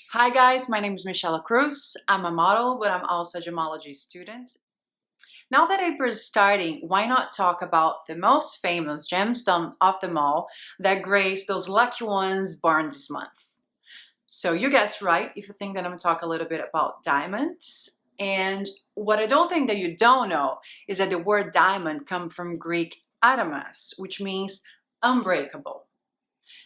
Hi guys, my name is Michelle Cruz. I'm a model, but I'm also a gemology student. Now that April is starting, why not talk about the most famous gemstone of them all that grace those lucky ones born this month? So you guessed right if you think that I'm gonna talk a little bit about diamonds. And what I don't think that you don't know is that the word diamond comes from Greek adamas, which means unbreakable.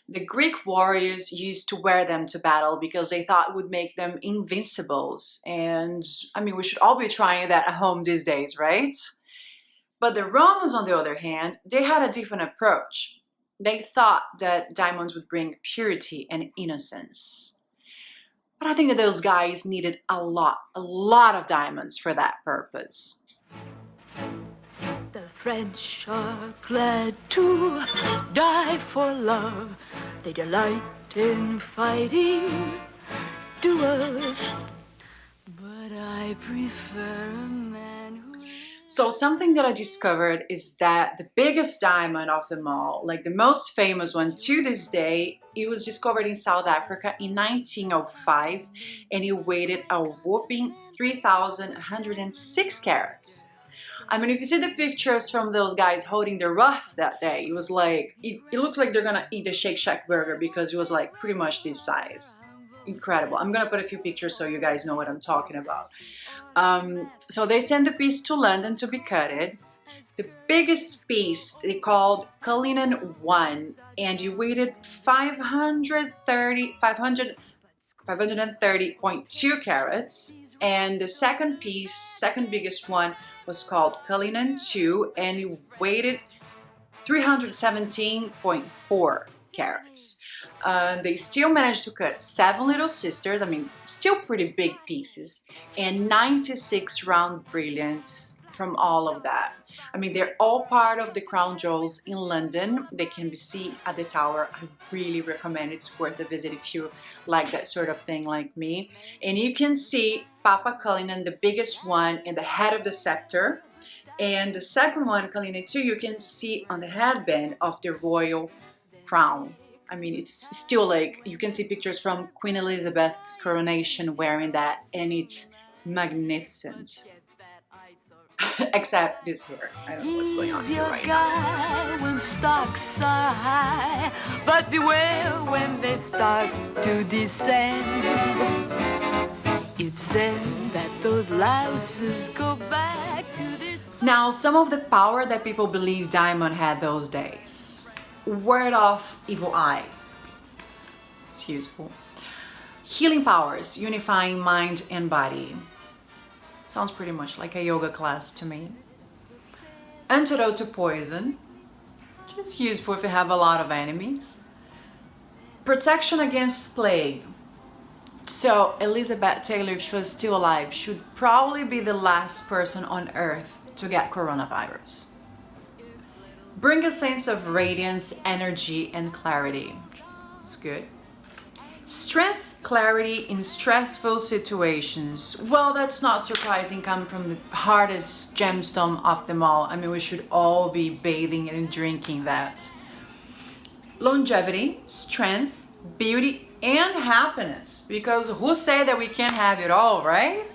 The Greek warriors used to wear them to battle because they thought it would make them invincibles. And I mean, we should all be trying that at home these days, right? But the Romans, on the other hand, they had a different approach. They thought that diamonds would bring purity and innocence. But I think that those guys needed a lot of diamonds for that purpose. The French are glad to die for love. They delight in fighting duels. But I prefer a man who... So something that I discovered is that the biggest diamond of them all, like the most famous one to this day, it was discovered in South Africa in 1905 and it weighed a whopping 3,106 carats. I mean, if you see the pictures from those guys holding the rough that day, it was like, it looks like they're gonna eat a Shake Shack burger because it was like pretty much this size. Incredible. I'm gonna put a few pictures so you guys know what I'm talking about. So they sent the piece to London to be cutted. The biggest piece they called Cullinan 1 and it weighed 530.2 carats. And the second piece, second biggest one, was called Cullinan 2 and it weighed 317.4 carats. They still managed to cut 7 little sisters, I mean, still pretty big pieces, and 96 round brilliants from all of that. I mean, they're all part of the crown jewels in London. They can be seen at the tower. I really recommend it. It's worth a visit if you like that sort of thing like me. And you can see Papa Cullinan, the biggest one, in the head of the scepter. And the second one, Cullinan 2, you can see on the headband of the royal crown. I mean, it's still like, you can see pictures from Queen Elizabeth's coronation wearing that, and it's magnificent. Except this hair. I don't know what's going on here right now. When stocks are high, but beware when they start to descend. It's then that those louses go back to this. Now, some of the power that people believe diamond had those days. Ward off evil eye. It's useful. Healing powers, unifying mind and body. Sounds pretty much like a yoga class to me. Antidote to poison. Just useful if you have a lot of enemies. Protection against plague. So Elizabeth Taylor, if she was still alive, should probably be the last person on earth to get coronavirus. Bring a sense of radiance, energy, and clarity. It's good. Strength, clarity in stressful situations. Well, that's not surprising coming from the hardest gemstone of them all. I mean, we should all be bathing and drinking that. Longevity, strength, beauty, and happiness. Because who say that we can't have it all, right?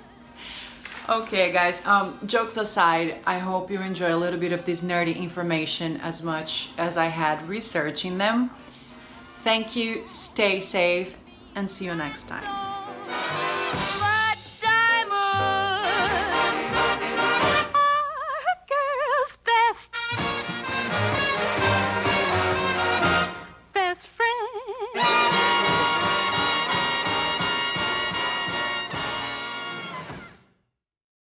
Okay guys, jokes aside, I hope you enjoy a little bit of this nerdy information as much as I had researching them. Thank you, stay safe, and see you next time.